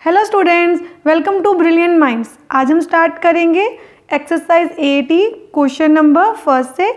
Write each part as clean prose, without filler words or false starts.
Hello students, welcome to brilliant minds. आज हम start करेंगे एक्सरसाइज 8 क्वेश्चन नंबर फर्स्ट से।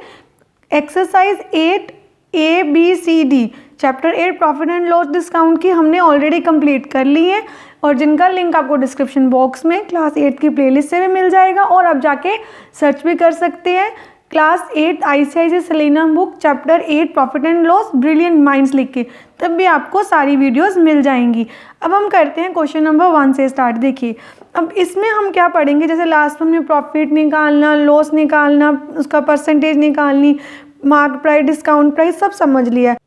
Exercise 8 ABCD chapter 8 profit and loss discount की हमने ऑलरेडी कंप्लीट कर ली है और जिनका लिंक आपको डिस्क्रिप्शन बॉक्स में क्लास 8 की प्लेलिस्ट से भी मिल जाएगा और आप जाके सर्च भी कर सकते हैं। Class 8 ICICI selenium book chapter 8 profit and loss brilliant minds लिख के, तब भी आपको सारी वीडियोस मिल जाएंगी। अब हम करते हैं क्वेश्चन नंबर 1 से स्टार्ट। देखिए, अब इसमें हम क्या पढ़ेंगे, जैसे लास्ट में हमने प्रॉफिट निकालना, लॉस निकालना, उसका परसेंटेज निकालनी, मार्क प्राइस, डिस्काउंट प्राइस, सब समझ लिया है।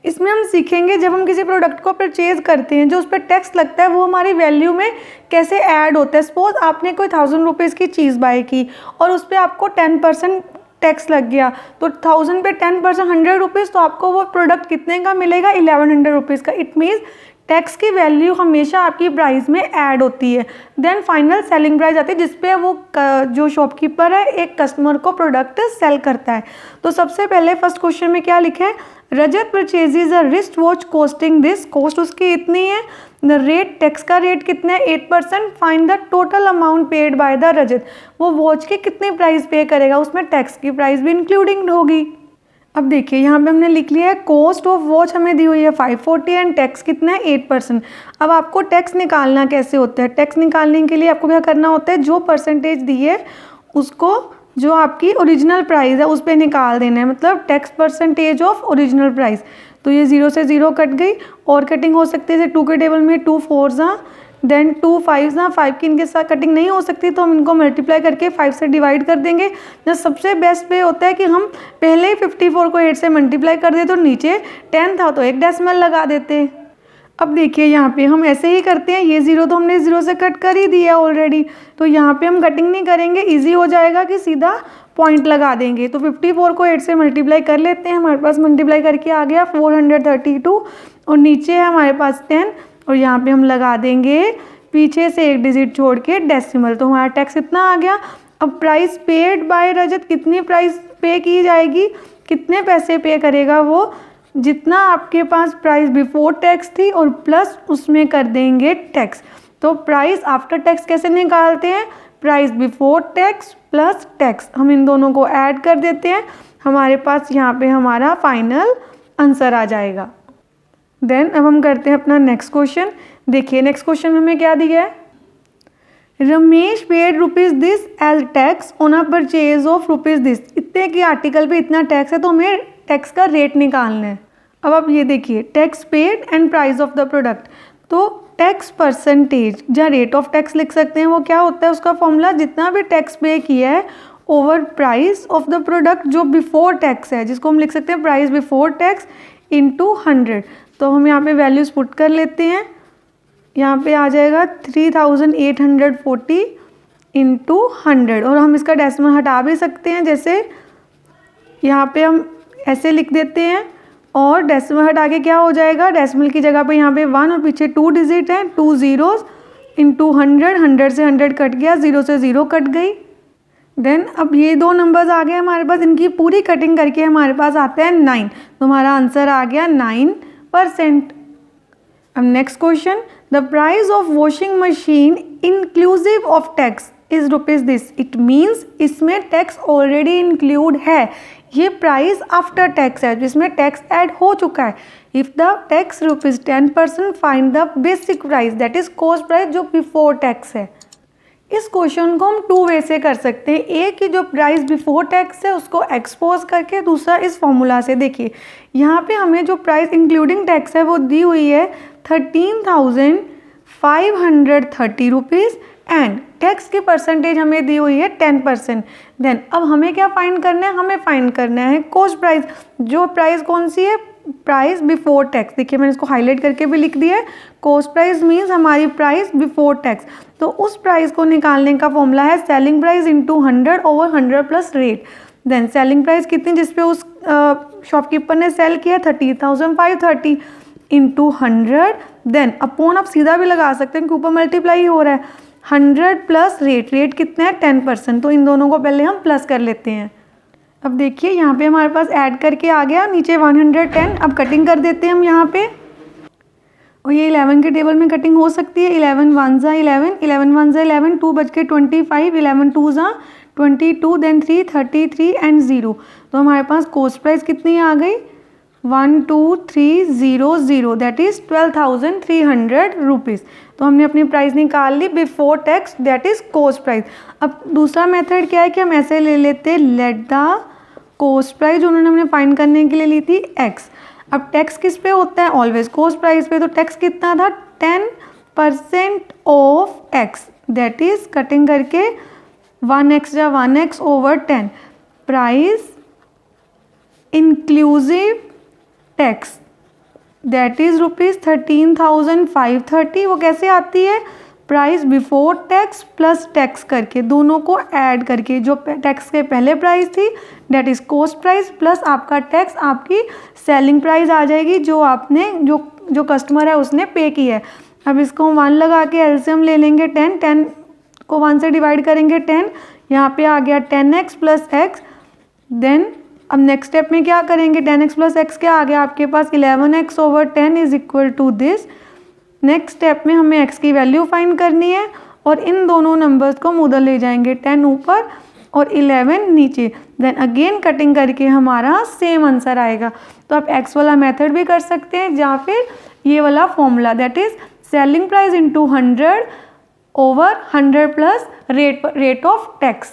इसमें हम सीखेंगे जब हम किसी प्रोडक्ट को परचेज करते हैं, जो उस पर टैक्स लगता है वो हमारी वैल्यू में कैसे ऐड होता है। सपोज आपने कोई 1000 रुपीज़ की चीज़ बाय की और उस पर आपको 10% टैक्स लग गया, तो 1000 पे 10% 100 रुपीज़, तो आपको वो प्रोडक्ट कितने का मिलेगा, 1100 रुपीज़ का। इट मीन्स टैक्स की वैल्यू हमेशा आपकी प्राइस में ऐड होती है। देन फाइनल सेलिंग प्राइस आती है, जिसपे वो जो शॉपकीपर है एक कस्टमर को प्रोडक्ट सेल करता है। तो सबसे पहले फर्स्ट क्वेश्चन में क्या लिखा है, Rajat purchases a wrist watch costing this, cost उसकी इतनी है। द रेट, टैक्स का रेट कितना है, 8%। Find the total amount paid by the Rajat, वो वॉच की कितनी प्राइस पे करेगा, उसमें टैक्स की प्राइस भी इंक्लूडिंग होगी। अब देखिए यहाँ पे हमने लिख लिया है कॉस्ट ऑफ वॉच हमें दी हुई है 540 एंड टैक्स कितना है 8%। अब आपको टैक्स निकालना कैसे होता है, टैक्स निकालने के लिए आपको क्या करना होता है, जो परसेंटेज दी है उसको जो आपकी ओरिजिनल प्राइस है उस पर निकाल देना है, मतलब tax percentage of original price. तो ये 0 से 0 कट गई, और कटिंग हो सकती है जैसे 2 के टेबल में 2 4 देन 2 5 5 की इनके साथ कटिंग नहीं हो सकती, तो हम इनको मल्टीप्लाई करके 5 से डिवाइड कर देंगे। जो सबसे बेस्ट वे होता है कि हम पहले ही 54 को 8 से मल्टीप्लाई कर देते, तो नीचे 10 था तो एक डेसिमल लगा देते। अब देखिए यहाँ पे हम ऐसे ही करते हैं, ये 0 तो हमने 0 से कट कर ही दिया ऑलरेडी, तो यहाँ पे हम कटिंग नहीं करेंगे, ईजी हो जाएगा कि सीधा पॉइंट लगा देंगे। तो 54 को 8 से मल्टीप्लाई कर लेते हैं, हमारे पास मल्टीप्लाई करके आ गया 432 और नीचे है हमारे पास 10 और यहाँ पे हम लगा देंगे पीछे से एक डिजिट छोड़ के डेसिमल, तो हमारा टैक्स इतना आ गया। अब प्राइस पेड बाय रजत, कितनी प्राइस पे की जाएगी, कितने पैसे पे करेगा वो, जितना आपके पास प्राइस बिफोर टैक्स थी और प्लस उसमें कर देंगे टैक्स। तो प्राइस आफ्टर टैक्स कैसे निकालते हैं, price before tax plus tax, हम इन दोनों को ऐड कर देते हैं, हमारे पास यहाँ पे हमारा फाइनल आंसर आ जाएगा। देन अब हम करते हैं अपना नेक्स्ट क्वेश्चन। देखिए नेक्स्ट क्वेश्चन में हमें क्या दिया है, Ramesh paid rupees this as tax on a purchase of rupees this, इतने की आर्टिकल पे इतना टैक्स है तो हमें टैक्स का रेट निकालना है। अब आप ये देखिए tax paid and price of the product, तो टैक्स परसेंटेज या रेट ऑफ टैक्स लिख सकते हैं, वो क्या होता है उसका फॉर्मूला, जितना भी टैक्स पे किया है over price of the product जो बिफोर टैक्स है, जिसको हम लिख सकते हैं प्राइस बिफोर टैक्स इंटू 100। तो हम यहाँ पे वैल्यूज़ पुट कर लेते हैं, यहाँ पे आ जाएगा 3840 इंटू 100 और हम इसका डेसिमल हटा भी सकते हैं, जैसे यहाँ पे हम ऐसे लिख देते हैं और डेसिमल हटा के क्या हो जाएगा, डेसिमल की जगह पे यहाँ पे 1 और पीछे 2 डिजिट हैं, 2 zeros इंटू 100, 100 से 100 कट गया, 0 से 0 कट गई। देन अब ये दो नंबर्स आ गए हमारे पास, इनकी पूरी कटिंग करके हमारे पास आता है 9, तो हमारा आंसर आ गया 9%। अब next question, the price of washing machine inclusive of tax is rupees this, it means इसमें टैक्स ऑलरेडी इंक्लूड है, ये प्राइस आफ्टर टैक्स है जिसमें टैक्स ऐड हो चुका है। If the tax rupees 10%, find the basic price that is cost price जो before tax है। इस क्वेश्चन को हम 2 वे से कर सकते हैं, एक ही जो प्राइस बिफोर टैक्स है उसको एक्सपोज करके, दूसरा इस फॉर्मूला से। देखिए यहाँ पे हमें जो प्राइस इंक्लूडिंग टैक्स है वो दी हुई है 13,530 रुपीज़ एंड टैक्स की परसेंटेज हमें दी हुई है 10%। देन अब हमें क्या फाइंड करना है, हमें फाइंड करना है कॉस्ट प्राइस, जो प्राइस कौन सी है, प्राइस बिफोर टैक्स। देखिए मैंने इसको हाईलाइट करके भी लिख दिया है, कॉस्ट प्राइस मीन्स हमारी प्राइस बिफोर टैक्स। तो उस प्राइस को निकालने का फॉर्मूला है selling price into 100 over 100 plus rate. Then selling price कितनी, जिसपे उस शॉपकीपर ने सेल किया 30,530 इंटू 100, देन अपॉन, आप सीधा भी लगा सकते हैं क्योंकि ऊपर मल्टीप्लाई हो रहा है, 100 प्लस रेट, रेट कितना है 10%, तो इन दोनों को पहले हम प्लस कर लेते हैं। अब देखिए यहाँ पे हमारे पास ऐड करके आ गया नीचे 110, अब कटिंग कर देते हैं हम यहाँ पे और ये 11 के टेबल में कटिंग हो सकती है। 11 1 ज़ा 11, 11 1 ज़ा 11, 2 बच के 25, 11 2 ज़ा 22, देन 3 33 एंड 0। तो हमारे पास कॉस्ट प्राइस कितनी आ गई 12300, दैट इज़ 12,300 रुपीज़। तो हमने अपनी प्राइस निकाल ली before tax, that is cost price. अब दूसरा मेथड क्या है कि हम ऐसे ले लेते लेट द कॉस्ट प्राइस जो उन्होंने हमने फाइंड करने के लिए ली थी एक्स। अब टैक्स किस पे होता है ऑलवेज कॉस्ट प्राइस पे, तो टैक्स कितना था 10% of x, that is cutting करके 1x या 1x over 10 price inclusive tax that is ₹13,530। वो कैसे आती है price before tax plus tax करके, दोनों को ऐड करके, जो टैक्स के पहले प्राइस थी that is cost price plus आपका टैक्स आपकी सेलिंग प्राइस आ जाएगी जो आपने जो कस्टमर है उसने पे की है। अब इसको 1 लगा के एलसीएम ले लेंगे 10, 10 को 1 से डिवाइड करेंगे 10, यहाँ पे आ गया 10x प्लस एक्स। देन अब नेक्स्ट स्टेप में क्या करेंगे 10x प्लस एक्स क्या आ गया आपके पास 11x over 10 is equal to this. Next step में हमें x की वैल्यू फाइंड करनी है और इन दोनों नंबर्स को उधर ले जाएंगे 10 ऊपर और 11 नीचे, देन अगेन कटिंग करके हमारा सेम आंसर आएगा। तो आप x वाला मेथड भी कर सकते हैं या फिर ये वाला formula that is selling price into 100 over 100 plus rate of tax.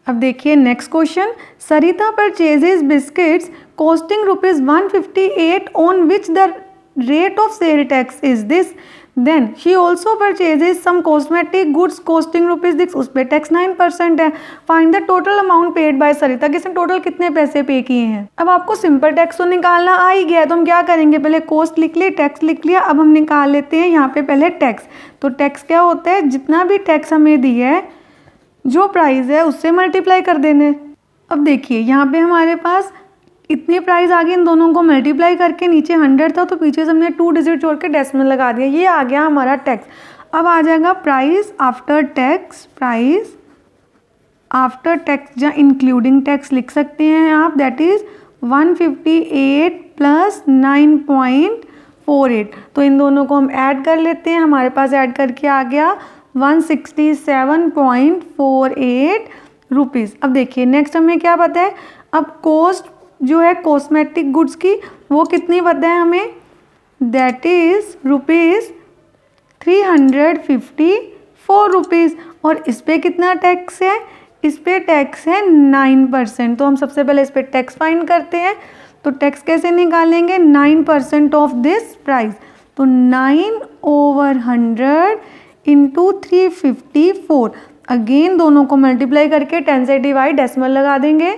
अब देखिए next question, Sarita purchases biscuits costing ₹158 on which the rate of sale tax is this, then she also purchases some cosmetic goods costing ₹6, उस पर tax 9% है। Find the total amount paid by Sarita, किसने total कितने पैसे पे किए हैं। अब आपको सिंपल टैक्स तो निकालना आ ही गया है, तो हम क्या करेंगे पहले कॉस्ट लिख लिए टैक्स लिख लिया। अब हम निकाल लेते हैं यहाँ पे पहले टैक्स। तो टैक्स क्या होता है जितना भी टैक्स हमें दिया है जो प्राइस है उससे मल्टीप्लाई कर देने। अब देखिए यहाँ पे हमारे पास इतनी प्राइस आ गई, इन दोनों को मल्टीप्लाई करके नीचे 100 था तो पीछे से हमने 2 डिजिट जोड़ के डेसिमल लगा दिया, ये आ गया हमारा टैक्स। अब आ जाएगा price after tax, price after tax या इंक्लूडिंग टैक्स लिख सकते हैं आप, दैट इज़ 158 प्लस 9.48। तो इन दोनों को हम ऐड कर लेते हैं, हमारे पास ऐड करके आ गया 167.48 रुपीज़। अब देखिए नेक्स्ट हमें क्या पता है, अब कॉस्ट जो है कॉस्मेटिक गुड्स की वो कितनी पता है हमें, दैट इज़ ₹354 रुपीज़। और इस पर कितना टैक्स है, इस पर टैक्स है 9%। तो हम सबसे पहले इस पर टैक्स फाइंड करते हैं। तो टैक्स कैसे निकालेंगे 9% ऑफ दिस प्राइस, तो 9 ओवर 100 इंटू 354, अगेन दोनों को मल्टीप्लाई करके 10 से डिवाइड डेसिमल लगा देंगे।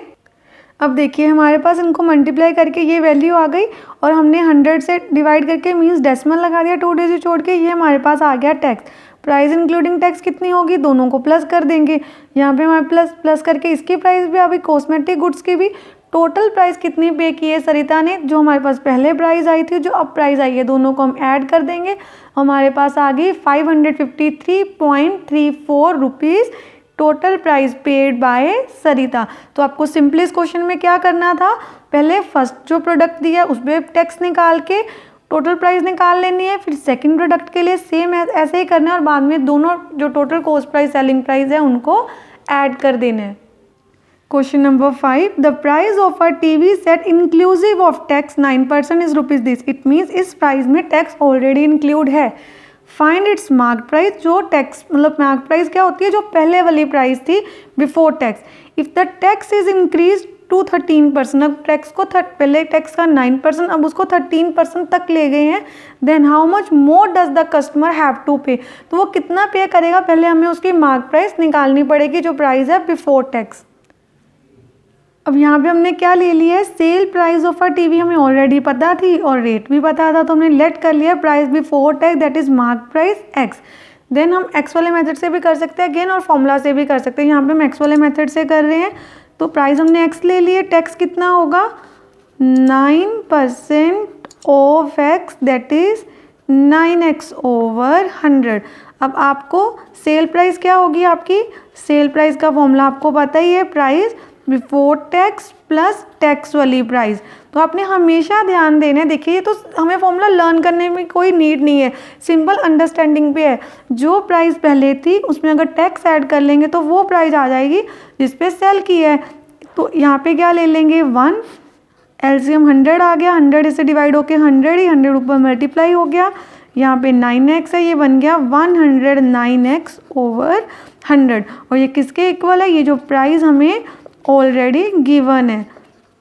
अब देखिए हमारे पास इनको मल्टीप्लाई करके ये वैल्यू आ गई और हमने 100 से डिवाइड करके मीन्स डेसिमल लगा दिया 2 डिजिट छोड़ के, ये हमारे पास आ गया टैक्स। प्राइस इंक्लूडिंग टैक्स कितनी होगी, दोनों को प्लस कर देंगे, यहाँ पे हमारे प्लस करके इसकी प्राइस भी आ गई कॉस्मेटिक गुड्स की भी। टोटल प्राइस कितनी पे की है सरिता ने, जो हमारे पास पहले प्राइस आई थी जो अब प्राइस आई है, दोनों को हम ऐड कर देंगे, हमारे पास आ गई 553.34 rupees total price paid by Sarita. तो आपको सिंपली इस क्वेश्चन में क्या करना था, पहले फर्स्ट जो प्रोडक्ट दिया उस पर टैक्स निकाल के टोटल प्राइस निकाल लेनी है, फिर सेकंड प्रोडक्ट के लिए सेम ऐसे ही करना है और बाद में दोनों जो total cost price selling price है उनको ऐड कर देना है। Question number 5, the price of a TV set inclusive of tax 9% is rupees this, it means इस प्राइस में टैक्स ऑलरेडी इंक्लूड है। फाइंड इट्स मार्क प्राइस, जो टैक्स मतलब मार्क प्राइस क्या होती है, जो पहले वाली प्राइस थी before tax. If the tax is increase to 13%, अब टैक्स को पहले टैक्स का 9%, अब उसको 13% तक ले गए हैं, then how much more does the customer have to pay, तो वो कितना पे करेगा, पहले हमें उसकी मार्क प्राइस निकालनी पड़ेगी जो प्राइस है बिफोर टैक्स। अब यहाँ पे हमने क्या ले लिया है, sale price of a TV हमें ऑलरेडी पता थी और रेट भी पता था, तो हमने लेट कर लिया price before tax that is mark price x. Then हम एक्स वाले मेथड से भी कर सकते हैं अगेन और फॉर्मूला से भी कर सकते हैं, यहाँ पे हम एक्स वाले मेथड से कर रहे हैं। तो प्राइस हमने एक्स ले लिए, टैक्स कितना होगा 9% of x that is 9x over 100। अब आपको सेल प्राइस क्या होगी, आपकी सेल प्राइस का फॉर्मूला आपको पता ही है, price before tax plus tax वाली प्राइस। तो आपने हमेशा ध्यान देना है, देखिए तो हमें फॉर्मूला लर्न करने में कोई नीड नहीं है, सिंपल अंडरस्टैंडिंग पे है। जो प्राइस पहले थी उसमें अगर टैक्स ऐड कर लेंगे तो वो प्राइस आ जाएगी जिस पे सेल की है। तो यहाँ पे क्या ले लेंगे 1, एलसीएम 100 आ गया, 100 इससे डिवाइड होके 100 ही 100 ऊपर मल्टीप्लाई हो गया। यहाँ पे 9x है, ये बन गया 109x ओवर 100। और ये किसके इक्वल है, ये जो प्राइस हमें ऑलरेडी गिवन है।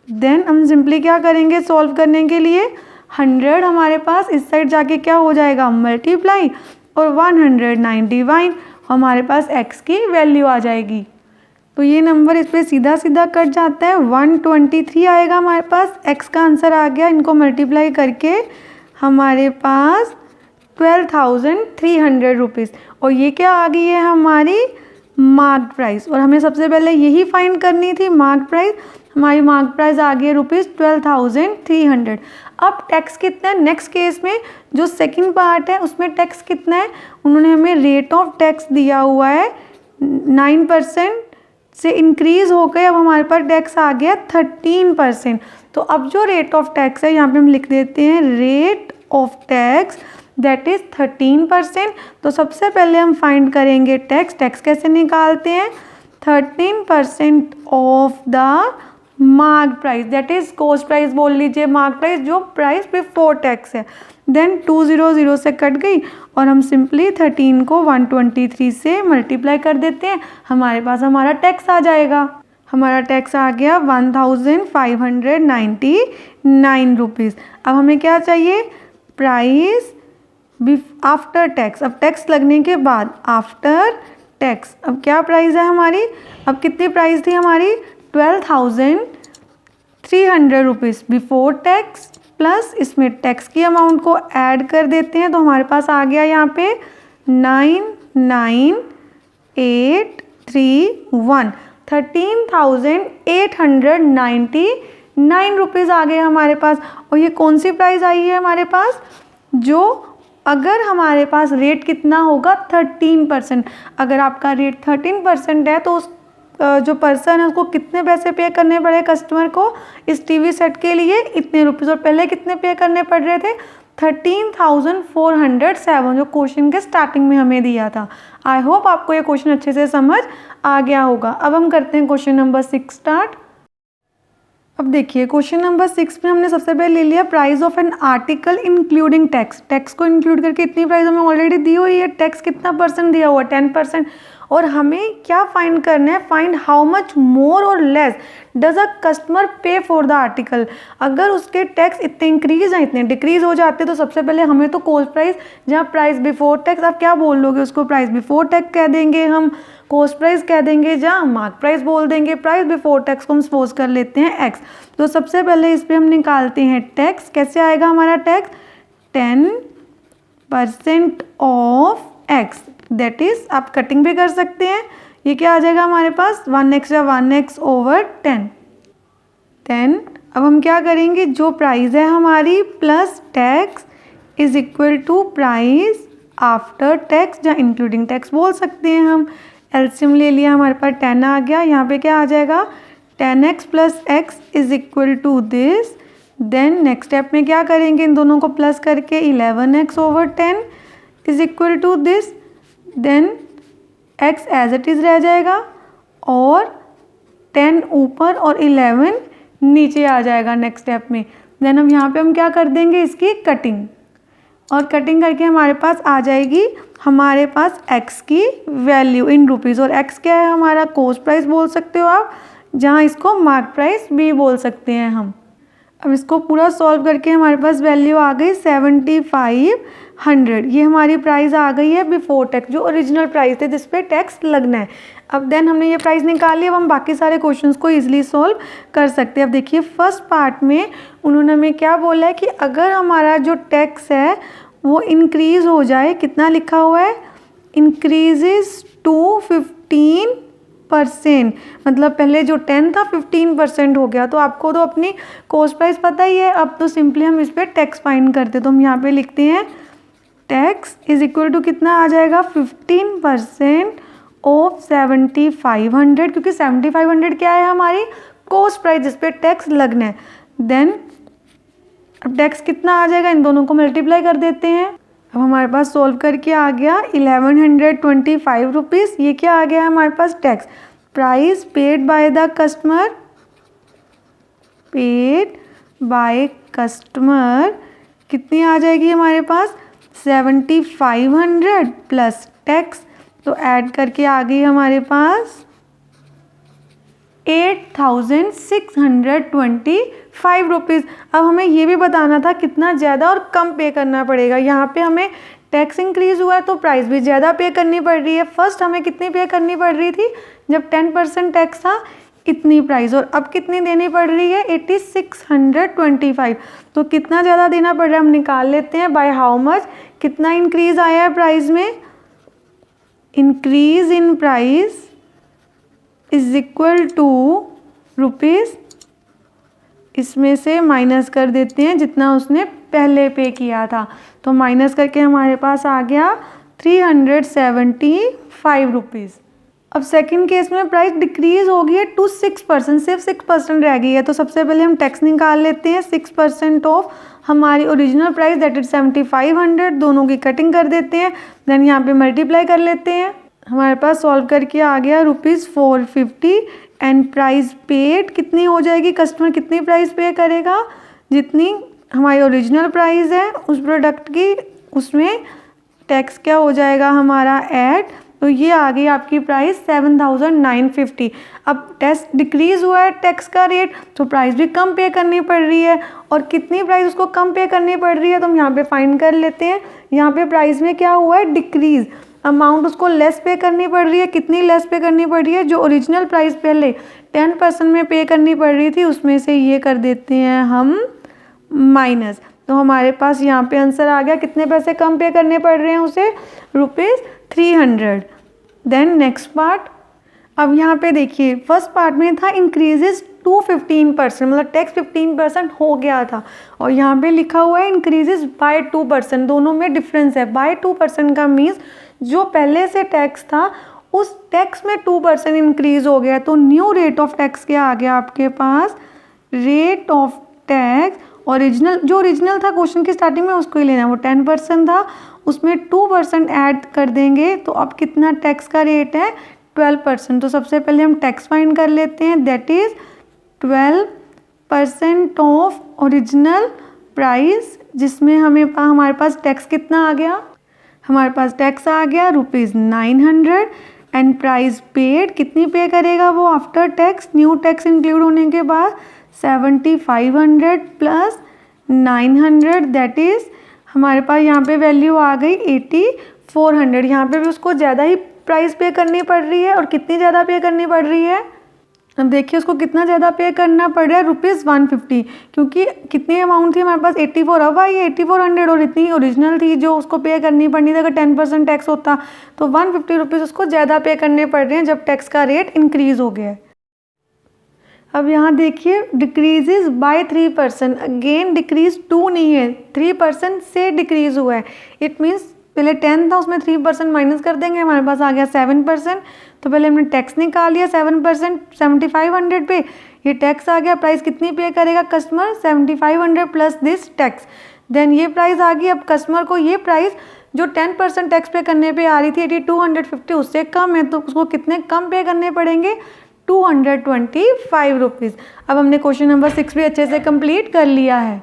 देन हम सिंपली क्या करेंगे सॉल्व करने के लिए, 100 हमारे पास इस साइड जाके क्या हो जाएगा मल्टीप्लाई, और 191 हमारे पास x की वैल्यू आ जाएगी। तो ये नंबर इस पर सीधा सीधा कट जाता है, 123 आएगा हमारे पास, x का आंसर आ गया। इनको मल्टीप्लाई करके हमारे पास 12,300 रुपीज़। और ये क्या आ गई है हमारी मार्क प्राइस, और हमें सबसे पहले यही फाइंड करनी थी मार्क प्राइस। हमारी मार्क प्राइस आ गई रुपीज़ 12,300। अब टैक्स कितना है नेक्स्ट केस में, जो सेकंड पार्ट है उसमें टैक्स कितना है, उन्होंने हमें रेट ऑफ टैक्स दिया हुआ है 9% से इंक्रीज़ होकर अब हमारे पास टैक्स आ गया 13%। तो अब जो रेट ऑफ टैक्स है यहाँ पे हम लिख देते हैं rate of tax that is 13%। तो सबसे पहले हम फाइंड करेंगे टैक्स। टैक्स कैसे निकालते हैं, 13% of the mark price that is cost price बोल लीजिए, मार्क प्राइस जो प्राइस बिफोर टैक्स है। देन 200 से कट गई और हम सिंपली 13 को 123 से मल्टीप्लाई कर देते हैं, हमारे पास हमारा टैक्स आ जाएगा। हमारा टैक्स आ गया 1,599 रुपीज़। अब हमें क्या चाहिए, प्राइस आफ्टर टैक्स। अब टैक्स लगने के बाद आफ्टर टैक्स अब क्या प्राइस है हमारी, अब कितनी प्राइस थी हमारी 12,300 रुपीज़ बिफोर टैक्स, प्लस इसमें टैक्स की अमाउंट को ऐड कर देते हैं। तो हमारे पास आ गया यहाँ पे 99,831, 13,899 रुपीज़ आ गए हमारे पास। और ये कौन सी प्राइस आई है हमारे पास, जो अगर हमारे पास रेट कितना होगा 13%, अगर आपका रेट 13% है तो उस जो पर्सन है उसको कितने पैसे पे करने पड़े कस्टमर को इस टीवी सेट के लिए, इतने रुपीज़। और पहले कितने पे करने पड़ रहे थे 13,407, जो क्वेश्चन के स्टार्टिंग में हमें दिया था। आई होप आपको ये क्वेश्चन अच्छे से समझ आ गया होगा। अब हम करते हैं क्वेश्चन नंबर 6 स्टार्ट। अब देखिए क्वेश्चन नंबर 6 में हमने सबसे पहले ले लिया price of an article including tax. Tax को इंक्लूड करके इतनी प्राइस हमें ऑलरेडी दी हुई है, टैक्स कितना परसेंट दिया हुआ है 10%। और हमें क्या फाइंड करना है, फाइंड हाउ मच मोर और लेस डज अ कस्टमर पे फॉर द आर्टिकल। अगर उसके टैक्स इतने इंक्रीज हैं इतने डिक्रीज हो जाते तो सबसे पहले हमें तो कॉस्ट प्राइस, जहाँ प्राइस बिफोर टैक्स, आप क्या बोल लोगे उसको, प्राइस बिफोर टैक्स कह देंगे हम, कॉस्ट प्राइस कह देंगे, जहाँ मार्क प्राइस बोल देंगे। प्राइस बिफोर टैक्स को हम सपोज कर लेते हैं एक्स। तो सबसे पहले इस पर हम निकालते हैं टैक्स। कैसे आएगा हमारा tax, 10% of x, that is आप कटिंग भी कर सकते हैं। ये क्या आ जाएगा हमारे पास 1x या 1x ओवर 10। अब हम क्या करेंगे, जो प्राइस है हमारी plus tax is equal to price after tax, या इंक्लूडिंग टैक्स बोल सकते हैं हम। एलसीएम ले लिया, हमारे पास 10 आ गया। यहाँ पे क्या आ जाएगा 10x plus x is equal to this. Then next step में क्या करेंगे, इन दोनों को प्लस करके 11x over 10 is equal to this. Then x as it is रह जाएगा और 10 ऊपर और 11 नीचे आ जाएगा नेक्स्ट स्टेप में। देन हम यहाँ पे हम क्या कर देंगे, इसकी कटिंग, और कटिंग करके हमारे पास आ जाएगी हमारे पास x की वैल्यू इन रुपीज़। और x क्या है हमारा, कॉस्ट प्राइस बोल सकते हो आप, जहाँ इसको मार्क प्राइस भी बोल सकते हैं हम। अब इसको पूरा सॉल्व करके हमारे पास वैल्यू आ गई 7,500। ये हमारी प्राइस आ गई है बिफोर टैक्स, जो ओरिजिनल प्राइस थे जिस पे टैक्स लगना है। अब देन हमने ये प्राइस निकाली, अब हम बाकी सारे क्वेश्चंस को इजीली सॉल्व कर सकते हैं। अब देखिए फर्स्ट पार्ट में उन्होंने हमें क्या बोला है कि अगर हमारा जो टैक्स है वो इंक्रीज़ हो जाए, कितना लिखा हुआ है, इंक्रीजेज टू 15%, मतलब पहले जो 10 था 15% हो गया। तो आपको तो अपनी कॉस्ट प्राइस पता ही है, अब तो सिंपली हम इस पर टैक्स फाइंड करते। तो हम यहाँ पे लिखते हैं टैक्स इज इक्वल टू कितना आ जाएगा 15% ऑफ 7500, क्योंकि 7500 क्या है हमारी कॉस्ट प्राइस जिस पे टैक्स लगना है। देन अब टैक्स कितना आ जाएगा, इन दोनों को मल्टीप्लाई कर देते हैं। अब हमारे पास सॉल्व करके आ गया 1125 रुपीज़। ये क्या आ गया हमारे पास tax. Price paid by the customer, paid by customer कितनी आ जाएगी हमारे पास 7500 प्लस टैक्स, तो ऐड करके आ गई हमारे पास 8625 रुपीज़। अब हमें ये भी बताना था कितना ज़्यादा और कम पे करना पड़ेगा। यहाँ पे हमें टैक्स इंक्रीज़ हुआ है तो प्राइस भी ज़्यादा पे करनी पड़ रही है। फर्स्ट हमें कितनी पे करनी पड़ रही थी जब 10% टैक्स था, इतनी प्राइस, और अब कितनी देनी पड़ रही है 8625। तो कितना ज़्यादा देना पड़ रहा है हम निकाल लेते हैं। बाय हाउ मच, कितना इंक्रीज़ आया है प्राइस में, increase in price is equal to rupees, इसमें से माइनस कर देते हैं जितना उसने पहले पे किया था, तो माइनस करके हमारे पास आ गया 375 रुपीज़। अब सेकंड केस में प्राइस डिक्रीज़ हो गई है टू 6%, सिर्फ 6% रह गई है। तो सबसे पहले हम टैक्स निकाल लेते हैं। 6% ऑफ हमारी ओरिजिनल प्राइस दैट इज 7500, दोनों की कटिंग कर देते हैं। देन यहाँ पे मल्टीप्लाई कर लेते हैं। हमारे पास सॉल्व करके आ गया ₹450 एंड प्राइस पेड कितनी हो जाएगी, कस्टमर कितनी प्राइस पे करेगा, जितनी हमारी ओरिजिनल प्राइस है उस प्रोडक्ट की, उसमें टैक्स क्या हो जाएगा हमारा ऐड, तो ये आ गई आपकी प्राइस 7950। अब टैक्स डिक्रीज़ हुआ है टैक्स का रेट, तो प्राइस भी कम पे करनी पड़ रही है, और कितनी प्राइस उसको कम पे करनी पड़ रही है तो हम यहाँ पे फाइंड कर लेते हैं। यहाँ पे प्राइस में क्या हुआ है डिक्रीज़, अमाउंट उसको लेस पे करनी पड़ रही है। कितनी लेस पे करनी पड़ रही है, जो ओरिजिनल प्राइस पहले 10% में पे करनी पड़ रही थी उसमें से ये कर देते हैं हम माइनस, तो हमारे पास यहाँ पे आंसर आ गया कितने पैसे कम पे करने पड़ रहे हैं उसे, ₹300। देन नेक्स्ट पार्ट, अब यहाँ पे देखिए फर्स्ट पार्ट में था इंक्रीजेज टू 15%, मतलब टैक्स 15% हो गया था, और यहाँ पे लिखा हुआ है इंक्रीजेज बाय 2%। दोनों में डिफरेंस है। बाय 2% का मीन्स जो पहले से टैक्स था उस टैक्स में 2% इंक्रीज हो गया, तो न्यू रेट ऑफ टैक्स क्या आ गया आपके पास, रेट ऑफ टैक्स ओरिजिनल, जो ओरिजिनल था क्वेश्चन की स्टार्टिंग में उसको ही लेना, वो 10% था, उसमें 2% ऐड कर देंगे, तो अब कितना टैक्स का रेट है 12%। तो सबसे पहले हम टैक्स फाइंड कर लेते हैं, that is 12% of original price, जिसमें हमारे पास टैक्स कितना आ गया, हमारे पास टैक्स आ गया ₹900 एंड प्राइस पेड कितनी पे करेगा वो after tax, new tax include होने के बाद 7500 प्लस 900, दैट इज़ हमारे पास यहाँ पे वैल्यू आ गई 8400। यहाँ पे भी उसको ज़्यादा ही प्राइस पे करनी पड़ रही है, और कितनी ज़्यादा पे करनी पड़ रही है, अब देखिए उसको कितना ज़्यादा पे करना पड़ रहा है ₹150, क्योंकि कितनी अमाउंट थी हमारे पास 84, अब आई 8400, और इतनी ओरिजिनल थी जो उसको पे करनी पड़नी थी। अगर 10% टैक्स होता तो ₹150 उसको ज़्यादा पे करने पड़ रहे हैं जब टैक्स का रेट इंक्रीज़ हो गया है। अब यहाँ देखिए डिक्रीजेज बाय 3%, अगेन डिक्रीज 2 नहीं है, 3% से डिक्रीज़ हुआ है। इट मीन्स पहले 10 था उसमें 3% माइनस कर देंगे, हमारे पास आ गया 7%। तो पहले हमने टैक्स निकाल लिया 7%, 7500 पे ये टैक्स आ गया। प्राइस कितनी पे करेगा customer, 7500 plus this tax. Then ये प्राइस आ गई। अब कस्टमर को ये प्राइस जो 10% टैक्स पे करने पे आ रही थी 8250, उससे कम है, तो उसको कितने कम पे करने पड़ेंगे, 225 रुपीज़। अब हमने क्वेश्चन नंबर 6 भी अच्छे से कंप्लीट कर लिया है।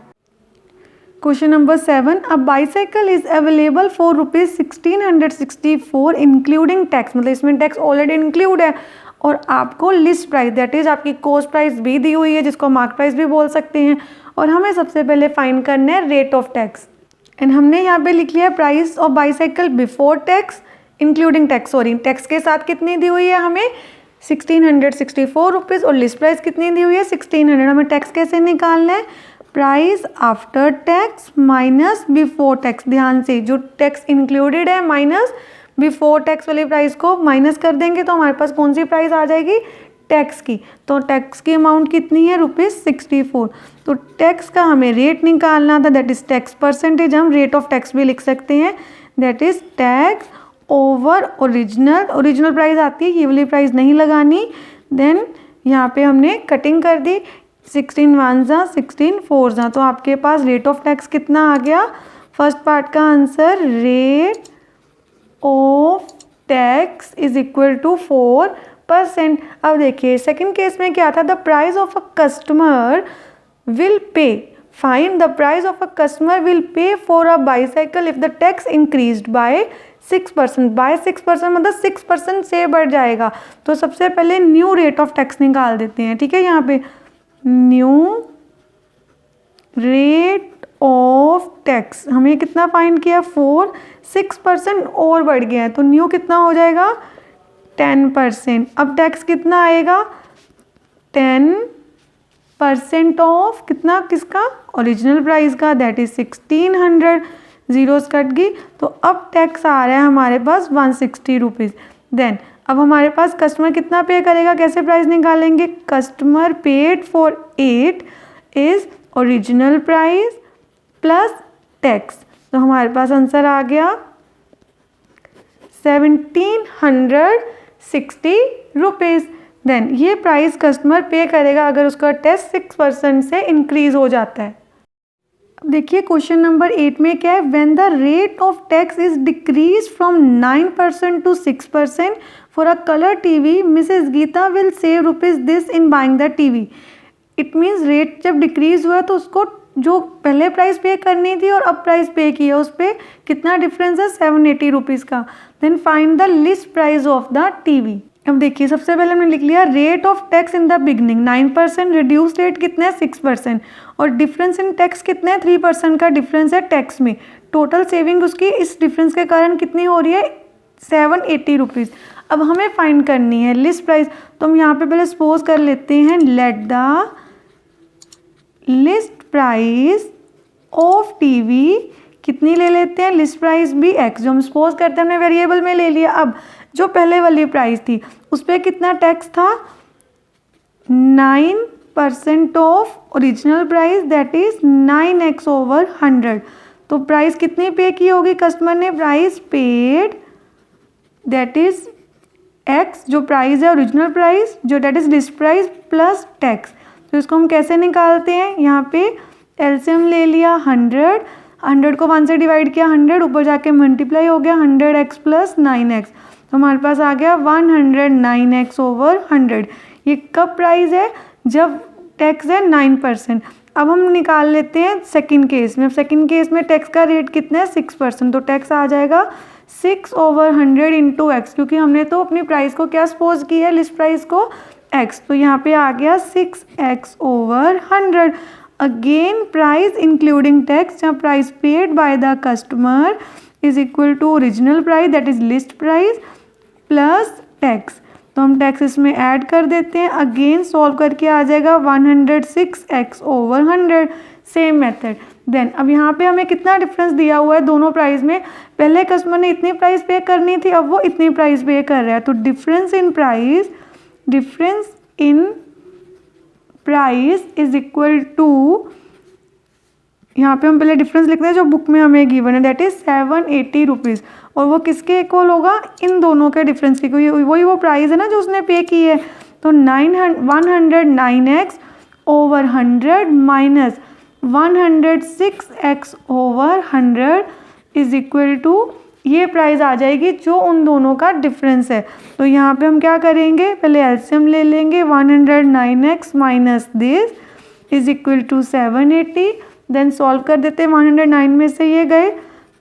Question number 7, a bicycle is available for ₹1664 including tax, मतलब इसमें टैक्स ऑलरेडी इंक्लूड है, और आपको लिस्ट प्राइस दैट इज आपकी कॉस्ट प्राइस भी दी हुई है, जिसको मार्क प्राइस भी बोल सकते हैं, और हमें सबसे पहले फाइंड करना है रेट ऑफ टैक्स। एंड हमने यहाँ पे लिख लिया price of bicycle before tax including tax, sorry tax के साथ कितनी दी हुई है हमें 1664 रुपीज़, और लिस्ट प्राइस कितनी दी हुई है 1600। हमें टैक्स कैसे निकालना है, price after tax minus before tax. ध्यान से जो टैक्स इंक्लूडेड है माइनस बिफोर टैक्स वाली प्राइस को माइनस कर देंगे, तो हमारे पास कौन सी प्राइस आ जाएगी, टैक्स की। तो टैक्स की अमाउंट कितनी है ₹64। तो टैक्स का हमें रेट निकालना था, दैट इज टैक्स परसेंटेज, हम रेट ऑफ टैक्स भी लिख सकते हैं, that is tax over original price आती है, ये वाली प्राइस नहीं लगानी। देन यहाँ पे हमने कटिंग कर दी, 16 1 जा 16 4 जा, तो आपके पास रेट ऑफ टैक्स कितना आ गया? फर्स्ट पार्ट का answer rate of tax is equal to 4%। अब देखिए सेकंड केस में क्या था, the price of a customer will pay, find the price of a customer will pay for a bicycle if the tax increased by 6%। By 6% मतलब 6% से बढ़ जाएगा। तो सबसे पहले न्यू रेट ऑफ टैक्स निकाल देते हैं, ठीक है। यहाँ पे न्यू रेट ऑफ टैक्स हमें कितना फाइंड किया? 4, 6% और बढ़ गया है, तो न्यू कितना हो जाएगा? 10%। अब टैक्स कितना आएगा? 10% ऑफ कितना, किसका? ओरिजिनल प्राइस का, दैट इज 1600। जीरोस कट गई, तो अब टैक्स आ रहा है हमारे पास 160 रुपीज़। देन अब हमारे पास कस्टमर कितना पे करेगा, कैसे प्राइस निकालेंगे? Customer paid for 8 is original price plus tax, तो हमारे पास आंसर आ गया 1760 रुपीज़। देन ये प्राइस कस्टमर पे करेगा अगर उसका टैक्स 6% से इंक्रीज हो जाता है। अब देखिए क्वेश्चन नंबर 8 में क्या है, when the rate of tax is decrease from 9% to 6% for a colour TV, Mrs Geeta will save rupees this in buying the TV. It means rate जब डिक्रीज हुआ तो उसको जो पहले प्राइस पे करनी थी और अब प्राइस पे किया उस पर कितना डिफरेंस है? 780 रुपीज़ का। Then find the list price of the TV. अब देखिए सबसे पहले हमने लिख लिया rate of tax in the beginning 9%, reduce rate कितना है? 6%, और डिफरेंस इन टैक्स कितना है? 3% का डिफरेंस है टैक्स में। टोटल सेविंग उसकी इस डिफरेंस के कारण कितनी हो रही है? 780 रुपीज़। अब हमें फाइंड करनी है लिस्ट प्राइस, तो हम यहाँ पे पहले सपोज कर लेते हैं let the list price of TV कितनी ले लेते हैं? लिस्ट प्राइस भी एक्स, जो हम सपोज करते हैं हमने वेरिएबल में ले लिया। अब जो पहले वाली प्राइस थी उस पर कितना टैक्स था? 9% of original price, that is 9x over 100। तो प्राइस कितनी पे की होगी कस्टमर ने? Price paid that is x, जो प्राइस है ओरिजिनल प्राइस, जो that is list price plus tax. तो इसको हम कैसे निकालते हैं? यहाँ पे एलसीएम ले लिया 100 को 1 से डिवाइड किया 100, ऊपर जाके मल्टीप्लाई हो गया 100x प्लस 9x, तो हमारे पास आ गया 109x ओवर 100। ये कब प्राइस है? जब टैक्स है 9%। अब हम निकाल लेते हैं सेकंड केस में। अब सेकंड केस में टैक्स का रेट कितना है? 6%, तो टैक्स आ जाएगा 6 ओवर 100 इंटू एक्स, क्योंकि हमने तो अपनी प्राइस को क्या सपोज किया है? लिस्ट प्राइस को x, तो यहाँ पे आ गया 6x over 100। Again price including tax, जहाँ price paid by the customer is equal to original price that is list price plus tax, तो हम टैक्स इसमें ऐड कर देते हैं। अगेन सॉल्व करके आ जाएगा 106x over 100, same method. Then अब यहाँ पे हमें कितना डिफरेंस दिया हुआ है दोनों प्राइस में? पहले कस्टमर ने इतनी प्राइस पे करनी थी, अब वो इतनी प्राइस पे कर रहा है, तो difference in price is equal to, यहाँ पे हम पहले डिफरेंस लिखते हैं जो बुक में हमें गिवन है, दैट इज 780 रुपीज़, और वो किसके इक्वल होगा? इन दोनों के डिफरेंस के, वही वो प्राइस है ना जो उसने पे की है। तो 109x over 100 minus 106x over 100 is equal to, ये प्राइस आ जाएगी जो उन दोनों का डिफरेंस है। तो यहाँ पे हम क्या करेंगे? पहले एलसीएम ले लेंगे 109x minus this is equal to 780, then solve कर देते हैं 109 में से ये गए,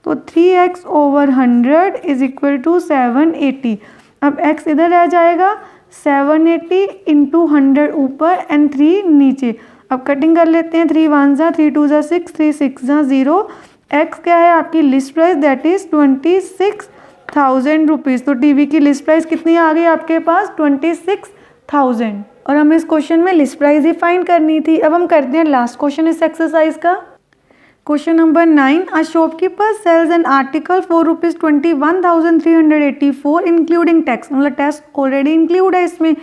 तो 3x over 100 is equal to 780। अब x इधर रह जाएगा, 780 इंटू 100 ऊपर एंड 3 नीचे। अब कटिंग कर लेते हैं, 3 1 जा 3 2 जा 6 3 6 जा 0। x क्या है? आपकी list price that is 26,000 rupees. तो टीवी की लिस्ट प्राइस कितनी आ गई आपके पास? 26,000। और हमें इस क्वेश्चन में लिस्ट प्राइस ही फाइंड करनी थी। अब हम करते हैं लास्ट क्वेश्चन इस एक्सरसाइज का। Question number 9, a shopkeeper sells an article for ₹21,384 including tax, मतलब टैक्स ऑलरेडी इंक्लूड है इसमें।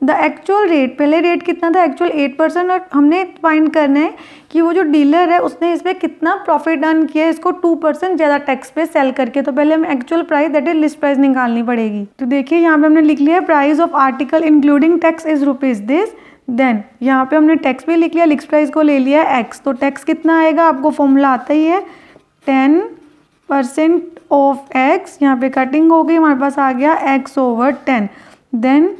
द एक्चुअल रेट, पहले रेट कितना था एक्चुअल 8%, और हमने फाइंड करना है कि वो जो डीलर है उसने इसमें कितना प्रॉफिट अर्न किया है इसको 2% ज़्यादा टैक्स पे सेल करके। तो पहले हम actual price that is list price निकालनी पड़ेगी। तो देखिए यहाँ पे हमने लिख लिया price of article including tax is rupees this. Then यहाँ पे हमने टैक्स भी लिख लिया, लिस्ट प्राइस को ले लिया एक्स। तो टैक्स कितना आएगा, आपको फॉर्मूला आता ही है 10% ऑफ एक्स। यहाँ पे कटिंग हो गई, हमारे पास आ गया x/10। देन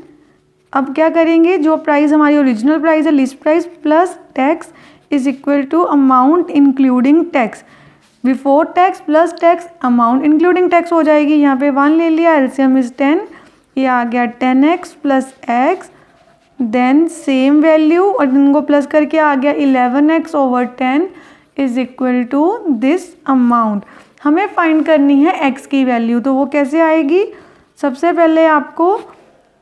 अब क्या करेंगे, जो प्राइस हमारी ओरिजिनल प्राइस है list price plus tax is equal to amount including tax, before tax plus tax amount including tax हो जाएगी। यहाँ पे 1 ले लिया, एलसीएम इज 10, ये आ गया 10x plus x. Then same value और इनको प्लस करके आ गया 11x/10 is equal to this amount. हमें फाइंड करनी है x की वैल्यू, तो वो कैसे आएगी, सबसे पहले आपको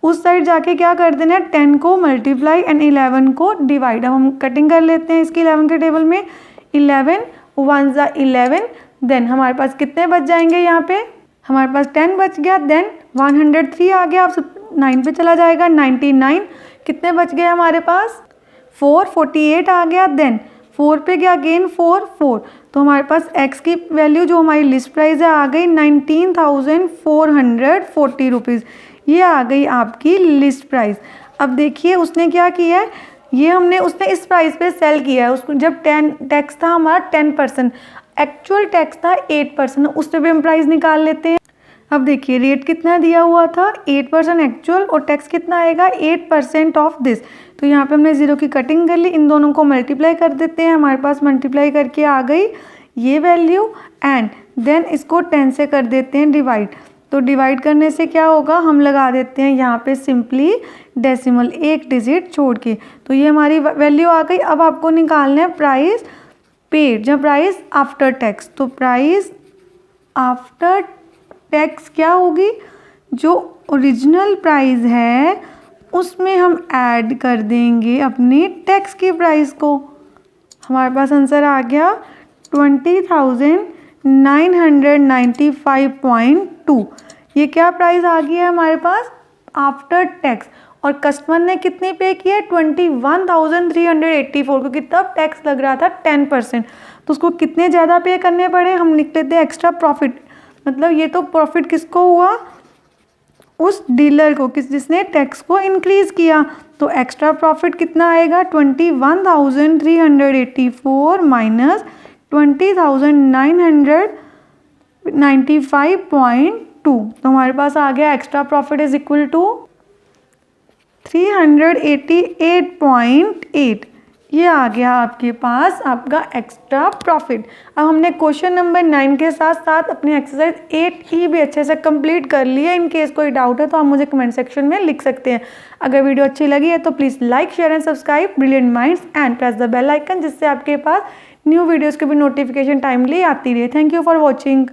उस साइड जाके क्या कर देना है, 10 को मल्टीप्लाई एंड 11 को डिवाइड। अब हम कटिंग कर लेते हैं इसकी 11 के टेबल में, 11 1 ज़ा 11। देन हमारे पास कितने बच जाएंगे, यहाँ पे हमारे पास 10 बच गया। देन 103 आ गया, अब 9 पे चला जाएगा 99, कितने बच गए हमारे पास 448 आ गया। देन 4 पे गया अगेन 4, तो हमारे पास x की वैल्यू जो हमारी लिस्ट प्राइस है आ गई 19,440 रुपीज़। ये आ गई आपकी लिस्ट प्राइस। अब देखिए उसने क्या किया है, ये उसने इस प्राइस पे सेल किया है। उसको जब टैक्स था हमारा 10%, एक्चुअल टैक्स था 8%, उससे भी हम प्राइस निकाल लेते हैं। अब देखिए रेट कितना दिया हुआ था 8% एक्चुअल, और टैक्स कितना आएगा 8% ऑफ दिस। तो यहाँ पे हमने 0 की कटिंग कर ली, इन दोनों को मल्टीप्लाई कर देते हैं, हमारे पास मल्टीप्लाई करके आ गई ये वैल्यू। एंड देन इसको 10 से कर देते हैं डिवाइड। तो डिवाइड करने से क्या होगा, हम लगा देते हैं यहाँ पे सिंपली डेसिमल, एक डिजिट छोड़ के। तो ये हमारी वैल्यू आ गई। अब आपको निकालना है प्राइस पेड, जब प्राइस आफ्टर टैक्स। तो प्राइस आफ्टर टैक्स क्या होगी, जो ओरिजिनल प्राइस है उसमें हम ऐड कर देंगे अपनी टैक्स की प्राइस को। हमारे पास आंसर आ गया 20,995.2। ये क्या प्राइस आ गई है हमारे पास आफ्टर टैक्स, और कस्टमर ने कितनी पे की है 21,384, को कितना टैक्स लग रहा था 10%, तो उसको कितने ज़्यादा पे करने पड़े, हम लिख लेते हैं एक्स्ट्रा प्रॉफिट। मतलब ये तो प्रॉफिट किसको हुआ, उस डीलर को, जिसने टैक्स को इंक्रीज़ किया। तो एक्स्ट्रा प्रॉफिट कितना आएगा 21,384 माइनस 20,995.2। तो हमारे पास आ गया extra profit is equal to 388.8। ये आ गया आपके पास आपका एक्स्ट्रा प्रॉफिट। अब हमने क्वेश्चन नंबर 9 के साथ साथ अपनी एक्सरसाइज 8 भी अच्छे से कंप्लीट कर ली है। इन केस कोई डाउट है तो आप मुझे कमेंट सेक्शन में लिख सकते हैं। अगर वीडियो अच्छी लगी है तो please like share and subscribe brilliant minds and press the bell icon, जिससे आपके पास न्यू वीडियोज़ की भी नोटिफिकेशन टाइमली आती रहे। Thank you for watching.